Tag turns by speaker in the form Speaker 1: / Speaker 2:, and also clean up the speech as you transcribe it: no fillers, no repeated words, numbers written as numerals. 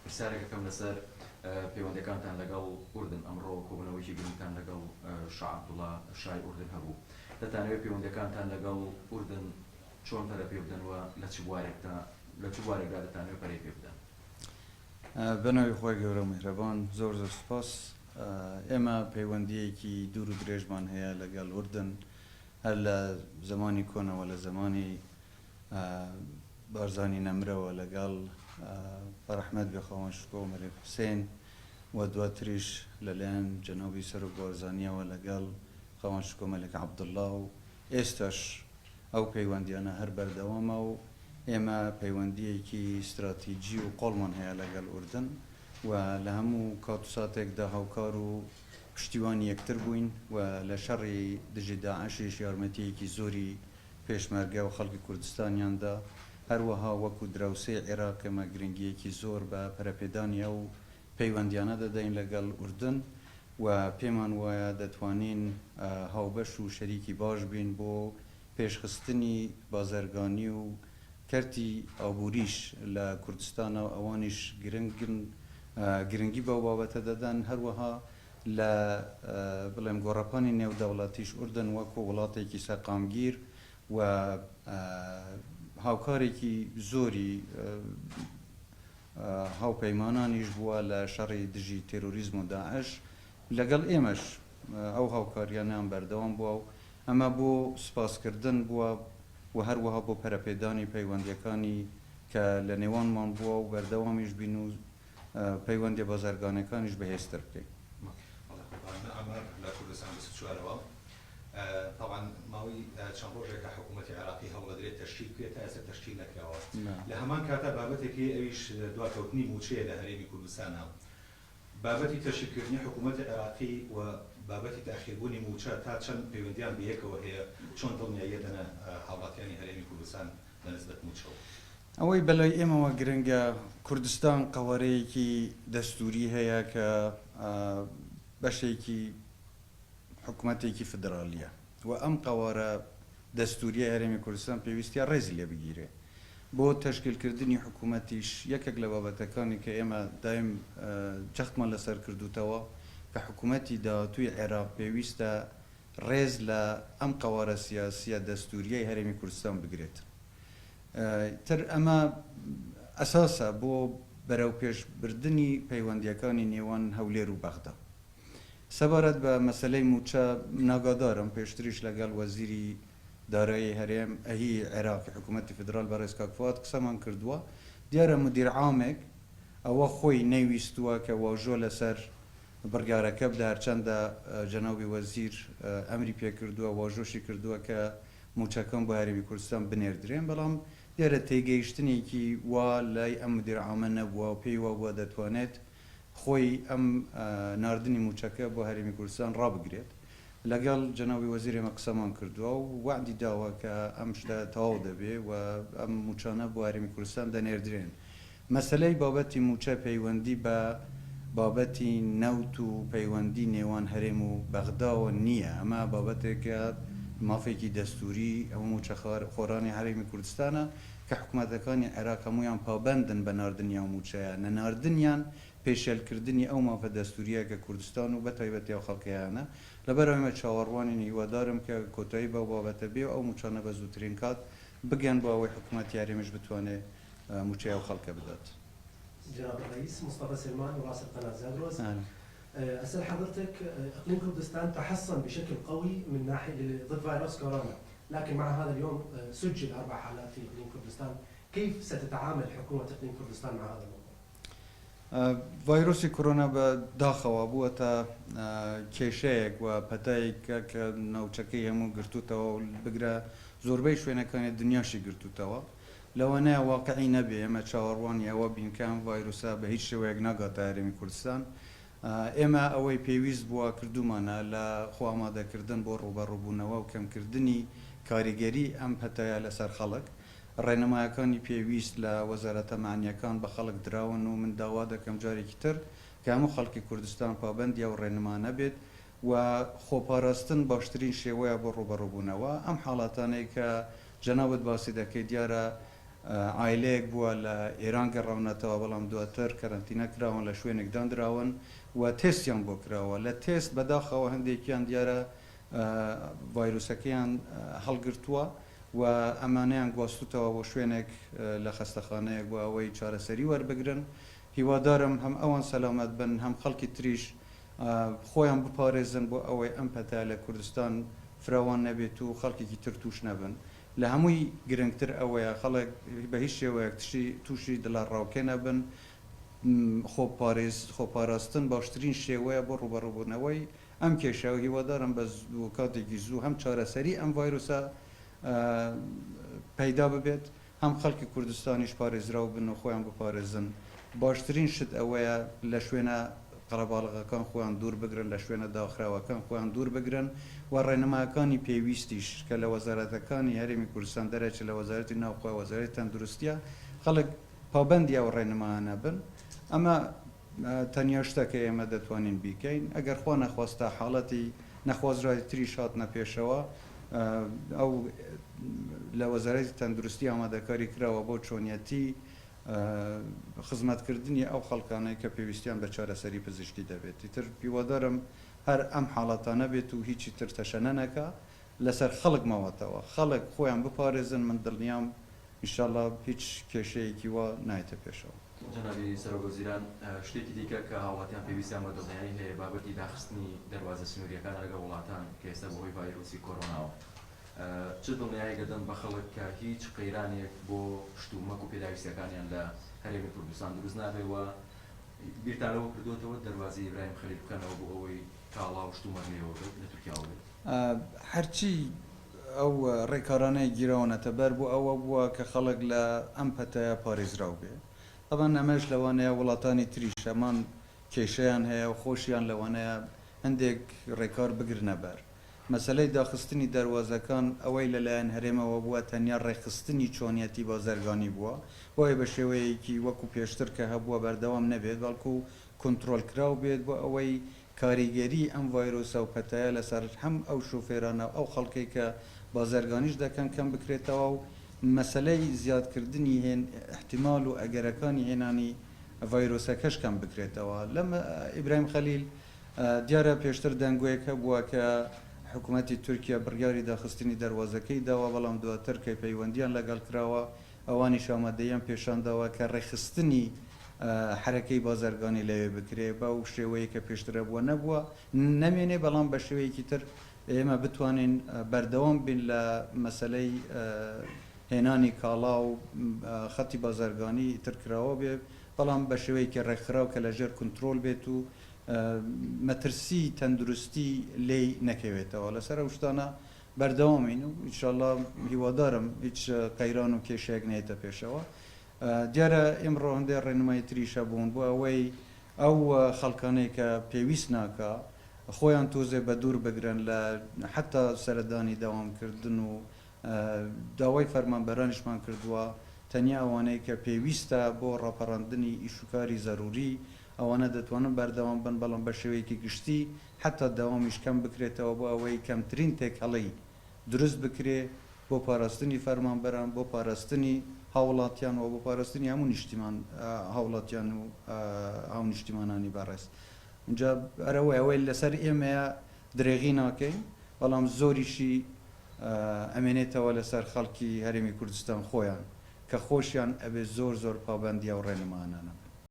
Speaker 1: پرسیارێکەکەم لەسەر پەیوەندەکانتان لەگەڵ ئوردن ئەمڕۆ کۆبوونەوەیکی گرنگتان لەگەڵ شاع عەبدوڵڵا شای ئوردن هەبوو. دەتانەوێت پەیوەندەکانتان لەگەڵ ئوردن چۆن پەرە پێ بدەنەوە لە چ بوارێکدا دەتانەوێت پەرەی پێ بدەن؟
Speaker 2: بەناوی خۆی گەورە و میهرەبان زۆر زۆر سوپاس. ئێمە پەیوەندیەکی دوور و درێژمان هەیە لەگەڵ ئوردن هەر لە زمانی کۆنەوە لە زمانی بارزانی نەمرەوە لەگەڵ بەڕەحمەت بێخەوان شکۆ مەلێک حوسێن و دواتریش لەلایەن جەنابی سەرۆک بارزانیەوە لەگەڵ خەوان شکۆ مەلێک عەبدوڵڵا و ئێستاش ئەو پەیوەندیانە هەر بەردەوامە و ئێمە پەیوەندیەکی استراتیجی و قۆڵمان هەیە لەگەڵ ئوردن و لە هەموو کات و ساتێکدا هاوکار و پشتیوانی یەکتر بووین و لە شەڕی دژی داعشیش یارمەتیەکی زۆری پێشمەرگە و خەڵکی کوردستانیاندا هەروەها وەکو دراوسەی عێراق ئێمە گرنگیەکی زۆر بە پەرەپێدانی ئەو پەیوەندیانە دەدەین لەگەڵ ئوردن و پێمان وایە دەتوانین هاوبەش و شەریکی باش بین بۆ پێشخستنی بازرگانی و کەرتی ئابووریش لە کوردستانە و ئەوانیش گرنگی بەو بابەتە دەدەن هەروەها لە بڵێم گۆڕەپانی نێودەوڵاتیش ئوردن وەکو وڵاتێکی سەرقامگیر و هاوکارێکی زۆری هاوپەیمانانیش بووە لە شەڕی دژی تێرۆریزم و داعش لەگەڵ ئێمەش ئەو هاوکاریانیان بەردەوام بووە و ئەمە بۆ سوپاسکردن بووە و هەروەها بۆ پەرەپێدانی پەیوەندیەکانی کە لە نێوانمان بووە و بەردەوامیش بین و پەیوەندی بازرگانەکانیش بەهێزتر بکەین.
Speaker 3: لە کوردستان 24ەوە طبعا ماوەی چەند ڕۆژێکە حکوومەتی عێراقی هەوڵەدرێت تەشکیل بکرێت تا ئێستا تەشکیل نەکراوە. لە هەمان کاتە بابەتێکی ئەویش دواکەوتنی موچەیە لە هەرێمی کوردستانە. بابەتی تەشکیلکردنی حکوومەتی عێراقی و بابەتی تاخیربوونی موچە تا چەند پەیوەندیان بەیەکەوە هەیە چۆن دڵنیاییە دەنە هاوڵاتیانی هەرێمی کوردستان لە نسبەت موچەوە؟
Speaker 2: ئەوەی بەلای ئێمەوە گرنگە کوردستان قەوارەیەکی دەستوری هەیە کە بەشێکی حکوومەتێکی فدرالیە و ئەم قەوارە دەستوریە هەرێمی کوردستان پێویستیە ڕێزی لێ بگیرێ بۆ تەشکیلکردنی حکوومەتیش یەکێک لە بابەتەکانی کە ئێمە دایم جەختمان لەسەر کردوتەوە کە حکوومەتی داهاتووی عێراق پێویستە ڕێز لە ئەم قەوارە سیاسیە دەستوریەی هەرێمی کوردستان بگرێت. تر ئەمە ئەساسە بۆ بەرەو پێشبردننی پەیوەندیەکانی نێوان هەولێر و بەغدا. سەبارەت بە مەسەلەی موچە ناگادارم پێشتریش لەگەڵ وەزیری دارایی هەرێم ئەهی عێراقی حکوومەتی فدرال بەڕێز کاک فواد قسەمان کردووە دیارە مدیر عامێک ئەوە خۆی نەیویستووە کە واژۆ لەسەر بڕیارەکە بدە هەرچەندە جەنابی وەزیر ئەمری پێکردووە واژۆشی کردووە کە موچەکان بۆ هەرێمی کوردستان بنێردرێن بەڵام دیارە تێگەیشتنێکی وا لای ئەم مدیر عامە نەبووە و پێی وا بووە دەتوانێت خۆی ئەم ناردنی موچەکە بۆ هەرێمی کوردستان ڕابگرێت لەگەڵ جەنابی وەزیر ئێمە قسەمان کردووە و وعدی داوە کە ئەم شتە تەواو دەبێ و ئەم موچانە بۆ هەرێمی کوردستان دەنێردرێن. مەسەلەی بابەتی موچە پەیوەندی بە بابەتی نەوت و پەیوەندی نێوان هەرێم و بەغداوە نییە، ئەمە بابەتێکە مافێکی دەستوری ئەو موچە خۆرانی هەرێمی کوردستانە کە حکوومەتەکانی عێراق هەمویان پابەندن بە ناردنیا و موچەیە نەناردنیان پێشێلکردنی ئەو مافە دەستوریە کە کوردستان و بەتایبەتی ئەو خەڵکیانە لەبەر ئەمە چاوەڕوانی هیوادارم کە کۆتایی بە بابەتە بێ و ئەو موچانە بە زووترین کات بگەن بۆ ئەوەی حکوومەتی هەرێمیش بتوانێت موچەی ئەو خەڵکە بدات.
Speaker 4: جناب الرئيس مصطفى سلمان وراسل قناة زاغروس. أسأل حضرتك إقليم كردستان تحصن بشكل قوي من ناحية ضد فيروس كورونا، لكن مع هذا اليوم سجل 4 حالات في إقليم كردستان، كيف ستتعامل حكومة إقليم كردستان مع هذا الموضوع؟
Speaker 2: ڤایرۆسی کۆرۆنا بەداخەوە بووەتە کێشەیەک و پەتایەکە کە ناوچەکەی هەموو گرتووتەوە و بگرە زۆربەی شوێنەکانی دنیاشی گرتووتەوە لەوانەیە واقعی نەبێ ئێمە چاوەڕوانی ئەوە بینکەم ڤایرۆسە بە هیچ شێوەیەک ناگاتە هەرێمی کوردستان. ئێمە ئەوەی پێویست بووە کردومانە لە خۆ ئامادەکردن بۆ ڕوبەڕووبوونەوە و کەمکردنی کاریگەری ئەم پەتایە لەسەر خەڵک ڕێنەمایەکانی پێویست لە وەزارەتە معنیەکان بە خەڵک دراون و من داوا دەکەم جارێکی تر کە هەموو خەڵکی کوردستان پابەندی ئەو ڕێنەما نەبێت و خۆپاراستن باشترین شێوەیە بۆ ڕوبەڕووبوونەوە ئەم حاڵاتانەی کە جەنابەت باسی دەکەی دیارە عیلەیەک بووە لە ئێران گەڕاونەتەوە بەڵام دواتر کەرەنتینە کراون لە شوێنێک دانراون و تێستیان بۆ کراوە لە تێست بەداخەوە هەندێکیان دیارە ڤایرۆسەکەیان هەڵگرتووە و ئەمانەیان گواستوتەوە بۆ شوێنێک لە خەستەخانەیەک بۆ ئەوەی چارەسەری وەربگرن هیوادارم هەم ئەوان سەلامەت بن هەم خەڵکی تریش خۆیان بپارێزن بۆ ئەوەی ئەم پەتە لە کوردستان فراوان نەبێت و خەڵکێکی تر توش نەبن لە هەمووی گرنگتر ئەوەیە خەڵک بە هیچ شێوەیەک تووشی دڵارڕاوکێ نەبن خۆپاراستن باشترین شێوەیە بۆ ڕوبەڕووبوونەوەی ئەم کێشەوە هیوادارم بە کاتێکی زوو هەم چارەسەری ئەم ڤایرۆسە پەیدا ببێت هەم خەڵکی کوردستانیش پارێزراو بن و خۆیان بپارێزن باشترین شت ئەوەیە لە شوێنە قەرەباڵغەکان خۆیان دوور بگرن لە شوێنە داخراوەکان خۆیان دوور بگرن و ڕێنەماکانی پێویستیش کە لە وەزارەتەکانی هەرێمی کوردستان دەرەچێت لە وەزارەتی ناوخوا وەزارەتی تەندروستیە خەڵک پابەندی ئەو ڕێنەمایانە بن ئەمە تەنیا شتەکە ئێمە دەتوانین بیکەین ئەگەر خوا نەخواستە حاڵەتی نەخوازرای تریش هاتنە پێشەوە ئەو لە وەزارەتی تەندروستی ئامادەکاری کراوە بۆ چۆنیەتی خزمەتکردنی ئەو خەڵکانەی کە پێویستیان بە چارەسەری پزیشکی دەبێت تر پیوەدارم هەر ئەم حاڵەتانە بێت و هیچی تر تەشەنە نەکە لەسەر خەڵک ماوەتەوە خەڵک خۆیان بپارێزن من دڵنیام ئینشاءڵڵا هیچ کێشەیەکی وا نایەتە پێشەوە
Speaker 1: جنابی سەرۆکوەزیران شتێکی دیکە کە هاوڵاتیان پێویستیان بە دڵنیایی هەیە بابەتی داخستنی دەواازە سنووریەکان لەگەڵ وڵاتان کە ئێستا بەهۆی ڤایرۆسی کۆڕۆناوە چ دڵنیایی دەدەن بە خەڵک کە هیچ قەیرانێک بۆ شتومەک و پێداویستەکانیان لە هەرێمی کوردستان دروست نابێەوە بیرتانەوە کردوتەوە دەواازی ئیبراهیم خەلیل بکەنەوە بۆ ئەوەی کاڵا و شتومەک لێەوە لە تورکیاوە بێت
Speaker 2: هەرچی ئەو ڕێکارانەی گیرەوەنەتە بەر بوو ئەوە بووە کە خەڵک لە ئەم پەتەیە پارێزراو بێ ئەوان ئەمەش لەوانەیە وڵاتانی تریش ئەمان کێشەیان هەیە و خۆشیان لەوانەیە هەندێک ڕێکار بگرنە بەر مەسلەی داخستنی دەواازەکان ئەوەی لەلایەن هەرێمەوە بووە تەنیا ڕێخستنی چۆنیەتی بازرگانی بووە بۆیە بە شێوەیەکی وەکو پێشتر کە هەبووە بەردەوام نەبێت بەڵکو کۆنتترۆل کراو بێت بۆ ئەوەی کاریگەری ئەم ڤایرۆسە و پەتەیە لەسەر هەم ئەو شوفێرانە ئەو خەڵکی کە بازرگانیش دەکەن کەم بکرێتەوە و مەسلەی زیادکردنی هێن احتیمال و ئەگەرەکانی هێنانی ڤایرۆسەکەش کەم بکرێتەوە لەم ئیبراهیم خەلیل دیارە پێشتر دەنگوەیەکە بووە کە حکوومەتی تورکیا بڕیاری داخستنی دەواازەکەی داوا بەڵام دواتر کە پەیوەندیان لەگەڵ کراوە ئەوانی شامەدەیان پێشانداوە کە ڕێخستنی حرەکەی بازرگانی لەوێ بکرێ بە و شێوەیە کە پێشترە بووە نەبووە نەمێنێ بەڵام بە شێوەیەکی تر ئێمە بتوانین بەردەوام بین لە مەسلەی هێنانی کاڵا و خەتی بازرگانی ترکراوە بێ بەڵام بە شێوەیەکی ڕێکخراو کە لەژێر کنتترۆل بێت و مەترسی تەندروستی لێ نەکەوێتەوە لەسەر ئەو شتانە بەردەوامین و ئینشاءڵڵا هیوادارم هیچ قەیران و کێشەیەک نێتە پێشەوە دیارە ئێمڕۆ هەندێک ڕێنمای تریشە بوون بۆ ئەوەی ئەو خەڵکانەی کە پێویست ناکە خۆیان تۆزێ بە دوور بگرن لە حتا سەردانی داوامکردن و داوای فەرمانبەرانیشمان کردووە تەنیا ئەوانەی کە پێویستە بۆ ڕاپەڕاندنی ئیشوکاری زەروری ئەوانە دەتوانن بەردەوام بن بەڵام بە شێوەیەکی گشتی حتا داوامیش کەم بکرێتەوە بۆ ئەوەی کەمترین تێکهەڵی دروست بکرێ بۆ پاراستنی فەرمانبەران بۆ پاراستنی هاوڵاتیان و بۆ پاراستنی هەموو نیشتیمان هاوڵاتیان و هاو نیشتیمانانی بەڕێز اینجا ئەرەوەی ئەوەی لەسەر ئێمەیە درێغی ناکەین بەڵام زۆریشی ئەمێنێتەوە لەسەر خەڵکی هەرێمی کوردستان خۆیان کە خۆشیان ئەبێ زۆر پابەندی ئەو ڕێنمانانە